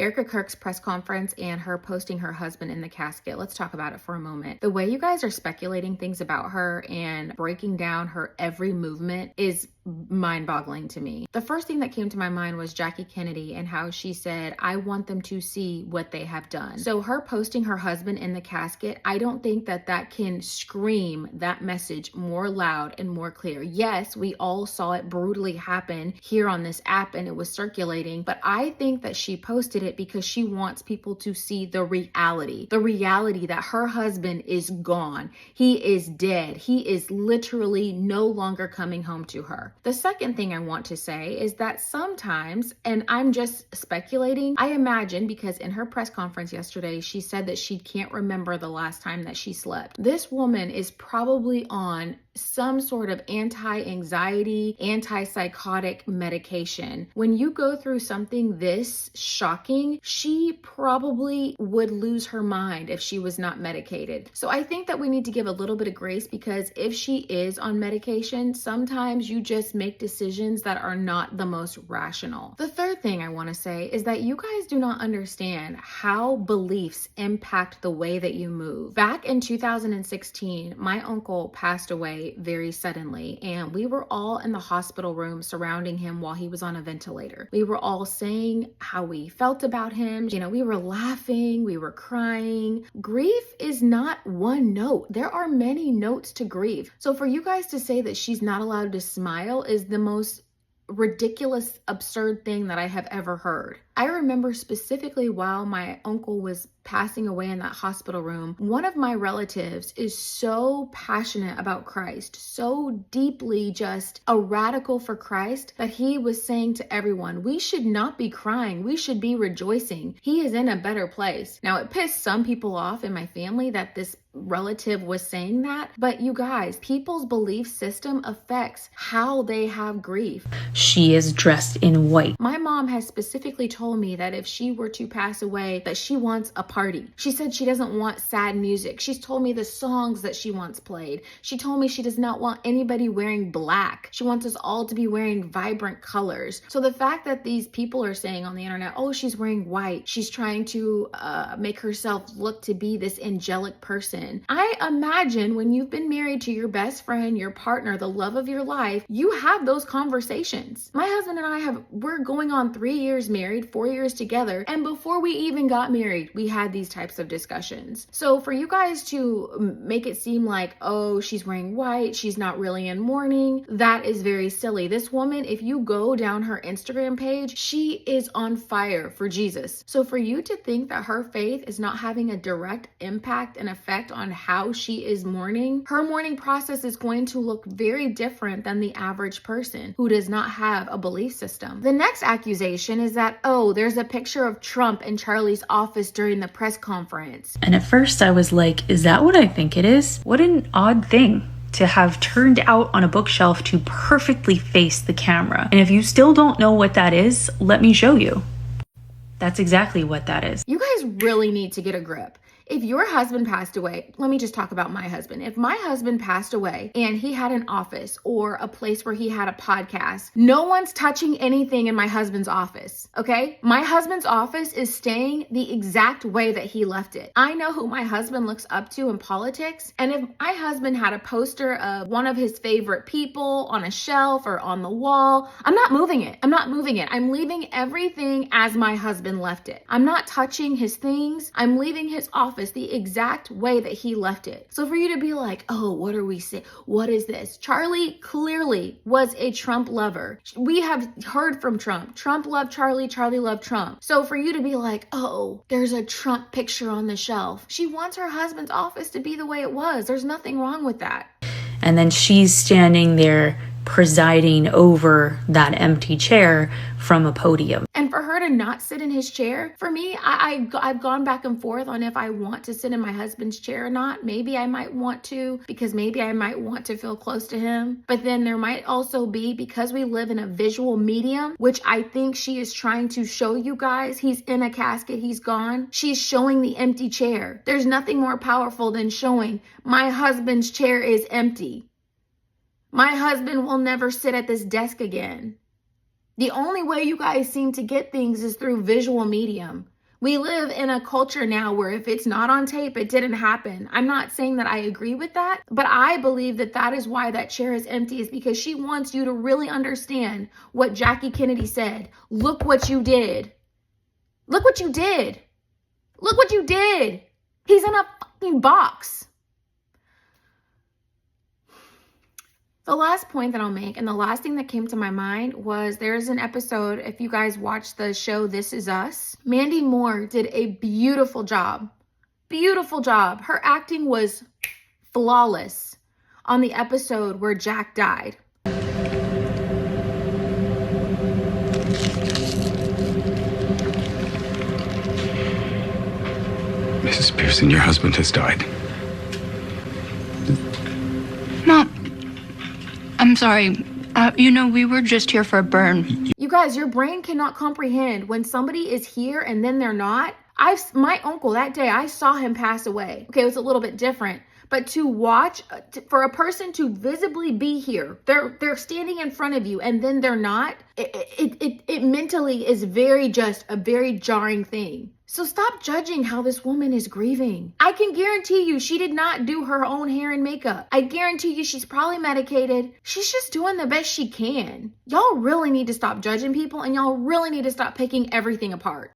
Erika Kirk's press conference and her posting her husband in the casket. Let's talk about it for a moment. The way you guys are speculating things about her and breaking down her every movement is mind-boggling to me. The first thing that came to my mind was Jackie Kennedy and how she said, I want them to see what they have done. So her posting her husband in the casket, I don't think that that can scream that message more loud and more clear. Yes, we all saw it brutally happen here on this app and it was circulating, but I think that she posted it because she wants people to see the reality that her husband is gone. He is dead. He is literally no longer coming home to her. The second thing I want to say is that sometimes, and I'm just speculating, I imagine because in her press conference yesterday, she said that she can't remember the last time that she slept. This woman is probably on some sort of anti-anxiety, antipsychotic medication. When you go through something this shocking, she probably would lose her mind if she was not medicated. So I think that we need to give a little bit of grace because if she is on medication, sometimes you just make decisions that are not the most rational. The third thing I want to say is that you guys do not understand how beliefs impact the way that you move. Back in 2016, my uncle passed away very suddenly, and we were all in the hospital room surrounding him while he was on a ventilator. We were all saying how we felt about him. You know, we were laughing, we were crying. Grief is not one note. There are many notes to grief. So for you guys to say that she's not allowed to smile is the most ridiculous, absurd thing that I have ever heard. I remember specifically while my uncle was passing away in that hospital room, one of my relatives is so passionate about Christ, so deeply just a radical for Christ, that he was saying to everyone, we should not be crying, we should be rejoicing. He is in a better place. Now, it pissed some people off in my family that this relative was saying that, but you guys, people's belief system affects how they have grief. She is dressed in white. My mom has specifically told me that if she were to pass away, that she wants a party. She said she doesn't want sad music. She's told me the songs that she wants played. She told me she does not want anybody wearing black. She wants us all to be wearing vibrant colors. So the fact that these people are saying on the internet, oh, she's wearing white, she's trying to make herself look to be this angelic person. I imagine when you've been married to your best friend, your partner, the love of your life, you have those conversations. My husband and I we're going on 3 years married, 4 years together. And before we even got married, we had these types of discussions. So for you guys to make it seem like, oh, she's wearing white, she's not really in mourning, that is very silly. This woman, if you go down her Instagram page, she is on fire for Jesus. So for you to think that her faith is not having a direct impact and effect on how she is mourning, her mourning process is going to look very different than the average person who does not have a belief system. The next accusation is that, oh, there's a picture of Trump in Charlie's office during the press conference. And at first I was like, is that what I think it is? What an odd thing to have turned out on a bookshelf to perfectly face the camera. And if you still don't know what that is, let me show you. That's exactly what that is. You guys really need to get a grip. If your husband passed away, let me just talk about my husband. If my husband passed away and he had an office or a place where he had a podcast, no one's touching anything in my husband's office, okay? My husband's office is staying the exact way that he left it. I know who my husband looks up to in politics, and if my husband had a poster of one of his favorite people on a shelf or on the wall, I'm not moving it. I'm leaving everything as my husband left it. I'm not touching his things. I'm leaving his office the exact way that he left it. So for you to be like, oh, what are we saying? What is this? Charlie clearly was a Trump lover. We have heard from Trump. Trump loved Charlie. Charlie loved Trump. So for you to be like, oh, there's a Trump picture on the shelf. She wants her husband's office to be the way it was. There's nothing wrong with that. And then she's standing there presiding over that empty chair from a podium. And for her to not sit in his chair, for me, I've gone back and forth on if I want to sit in my husband's chair or not. Maybe I might want to, because maybe I might want to feel close to him. But then there might also be, because we live in a visual medium, which I think she is trying to show you guys, he's in a casket, he's gone. She's showing the empty chair. There's nothing more powerful than showing my husband's chair is empty. My husband will never sit at this desk again. The only way you guys seem to get things is through visual medium. We live in a culture now where if it's not on tape, it didn't happen. I'm not saying that I agree with that, but I believe that that is why that chair is empty, is because she wants you to really understand what Jackie Kennedy said. Look what you did. Look what you did. Look what you did. He's in a fucking box. The last point that I'll make, and the last thing that came to my mind, was there's an episode, if you guys watch the show This Is Us, Mandy Moore did a beautiful job. Beautiful job. Her acting was flawless on the episode where Jack died. Mrs. Pearson, your husband has died. Mom, I'm sorry. We were just here for a burn. You guys, your brain cannot comprehend when somebody is here and then they're not. My uncle, that day, I saw him pass away. Okay, it was a little bit different. But to watch, for a person to visibly be here, they're standing in front of you and then they're not, it mentally is just a very jarring thing. So stop judging how this woman is grieving. I can guarantee you she did not do her own hair and makeup. I guarantee you she's probably medicated. She's just doing the best she can. Y'all really need to stop judging people, and y'all really need to stop picking everything apart.